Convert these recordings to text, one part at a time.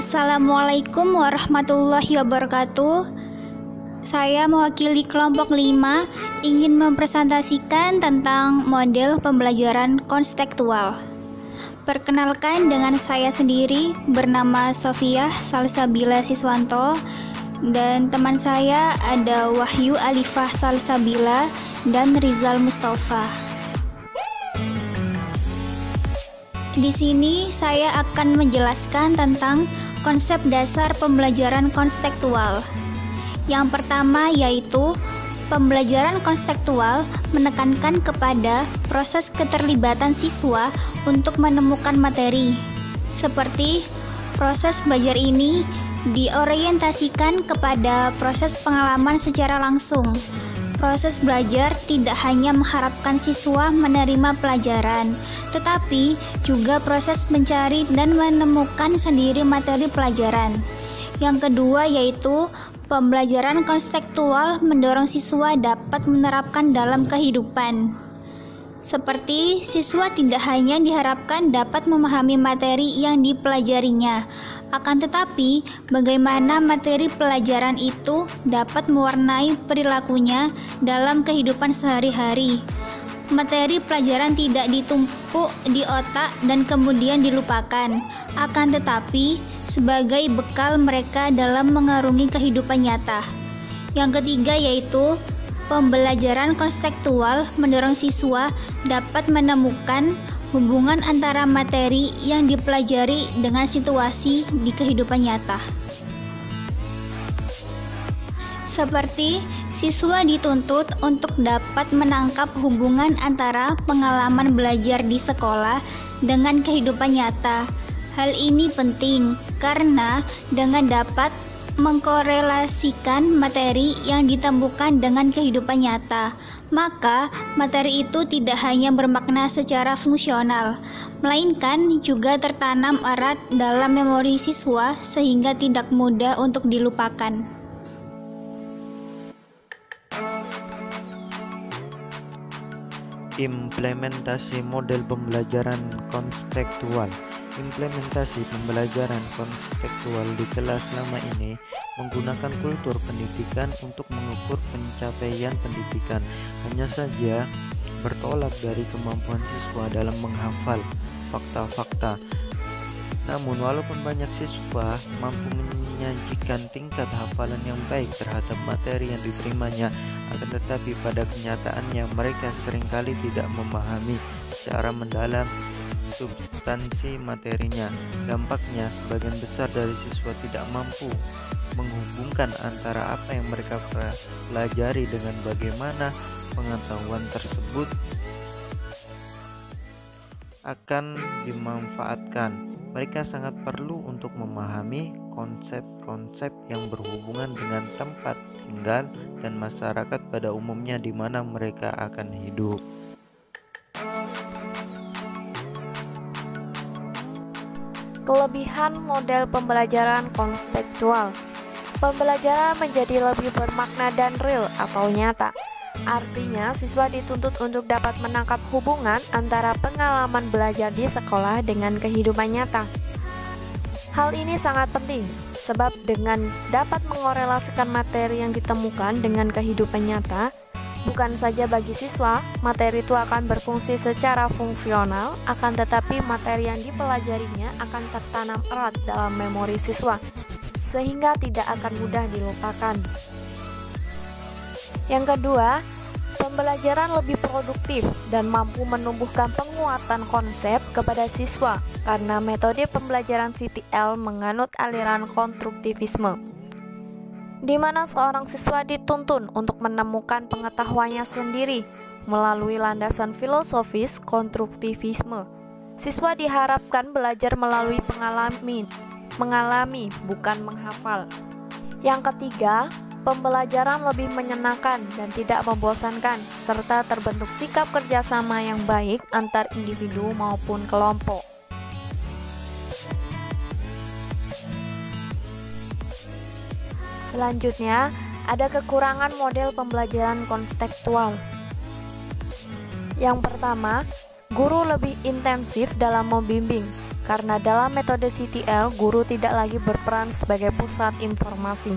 Assalamualaikum warahmatullahi wabarakatuh. Saya mewakili kelompok 5 ingin mempresentasikan tentang model pembelajaran konstekstual. Perkenalkan, dengan saya sendiri bernama Sofiah Salsabila Siswanto, dan teman saya ada Wahyu Alifah Salsabila dan Rizal Mustafa. Di sini saya akan menjelaskan tentang konsep dasar pembelajaran konstekstual. Yang pertama yaitu pembelajaran konstekstual menekankan kepada proses keterlibatan siswa untuk menemukan materi. Seperti proses belajar ini diorientasikan kepada proses pengalaman secara langsung. Proses belajar tidak hanya mengharapkan siswa menerima pelajaran, tetapi juga proses mencari dan menemukan sendiri materi pelajaran. Yang kedua yaitu pembelajaran konstekstual mendorong siswa dapat menerapkan dalam kehidupan. Seperti siswa tidak hanya diharapkan dapat memahami materi yang dipelajarinya, akan tetapi bagaimana materi pelajaran itu dapat mewarnai perilakunya dalam kehidupan sehari-hari. Materi pelajaran tidak ditumpuk di otak dan kemudian dilupakan, akan tetapi sebagai bekal mereka dalam mengarungi kehidupan nyata. Yang ketiga yaitu pembelajaran konstekstual mendorong siswa dapat menemukan hubungan antara materi yang dipelajari dengan situasi di kehidupan nyata. Seperti siswa dituntut untuk dapat menangkap hubungan antara pengalaman belajar di sekolah dengan kehidupan nyata. Hal ini penting karena dengan dapat mengkorelasikan materi yang ditemukan dengan kehidupan nyata, maka materi itu tidak hanya bermakna secara fungsional, melainkan juga tertanam erat dalam memori siswa sehingga tidak mudah untuk dilupakan. Implementasi model pembelajaran konstekstual. Implementasi pembelajaran konstekstual di kelas selama ini menggunakan kultur pendidikan untuk mengukur pencapaian pendidikan, hanya saja bertolak dari kemampuan siswa dalam menghafal fakta-fakta. Namun walaupun banyak siswa mampu menyajikan tingkat hafalan yang baik terhadap materi yang diterimanya, akan tetapi pada kenyataannya mereka seringkali tidak memahami secara mendalam substansi materinya. Dampaknya, sebagian besar dari siswa tidak mampu menghubungkan antara apa yang mereka pelajari dengan bagaimana pengetahuan tersebut akan dimanfaatkan. Mereka sangat perlu untuk memahami konsep-konsep yang berhubungan dengan tempat tinggal dan masyarakat pada umumnya di mana mereka akan hidup. Kelebihan model pembelajaran konstekstual. Pembelajaran menjadi lebih bermakna dan real atau nyata. Artinya, siswa dituntut untuk dapat menangkap hubungan antara pengalaman belajar di sekolah dengan kehidupan nyata. Hal ini sangat penting, sebab dengan dapat mengorelasikan materi yang ditemukan dengan kehidupan nyata, bukan saja bagi siswa, materi itu akan berfungsi secara fungsional, akan tetapi materi yang dipelajarinya akan tertanam erat dalam memori siswa, sehingga tidak akan mudah dilupakan. Yang kedua, pembelajaran lebih produktif dan mampu menumbuhkan penguatan konsep kepada siswa karena metode pembelajaran CTL menganut aliran konstruktivisme, di mana seorang siswa dituntun untuk menemukan pengetahuannya sendiri melalui landasan filosofis konstruktivisme. Siswa diharapkan belajar melalui mengalami bukan menghafal. Yang ketiga, pembelajaran lebih menyenangkan dan tidak membosankan, serta terbentuk sikap kerjasama yang baik antar individu maupun kelompok. Selanjutnya, ada kekurangan model pembelajaran konstekstual. Yang pertama, guru lebih intensif dalam membimbing. karena dalam metode CTL, guru tidak lagi berperan sebagai pusat informasi.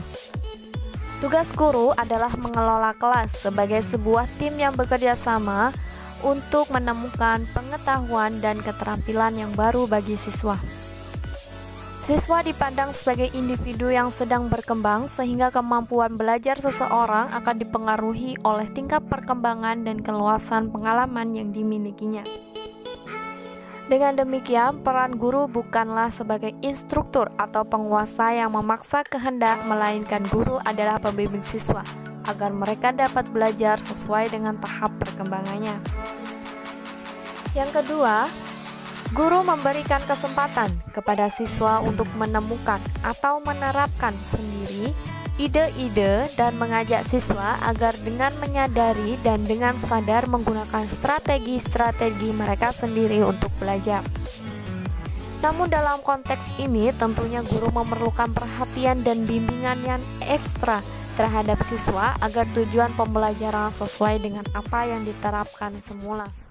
Tugas guru adalah mengelola kelas sebagai sebuah tim yang bekerja sama untuk menemukan pengetahuan dan keterampilan yang baru bagi siswa. Siswa dipandang sebagai individu yang sedang berkembang, sehingga kemampuan belajar seseorang akan dipengaruhi oleh tingkat perkembangan dan keluasan pengalaman yang dimilikinya. Dengan demikian, peran guru bukanlah sebagai instruktur atau penguasa yang memaksa kehendak, melainkan guru adalah pembimbing siswa agar mereka dapat belajar sesuai dengan tahap perkembangannya. Yang kedua, guru memberikan kesempatan kepada siswa untuk menemukan atau menerapkan sendiri ide-ide dan mengajak siswa agar dengan menyadari dan dengan sadar menggunakan strategi-strategi mereka sendiri untuk belajar. Namun dalam konteks ini tentunya guru memerlukan perhatian dan bimbingan yang ekstra terhadap siswa agar tujuan pembelajaran sesuai dengan apa yang diterapkan semula.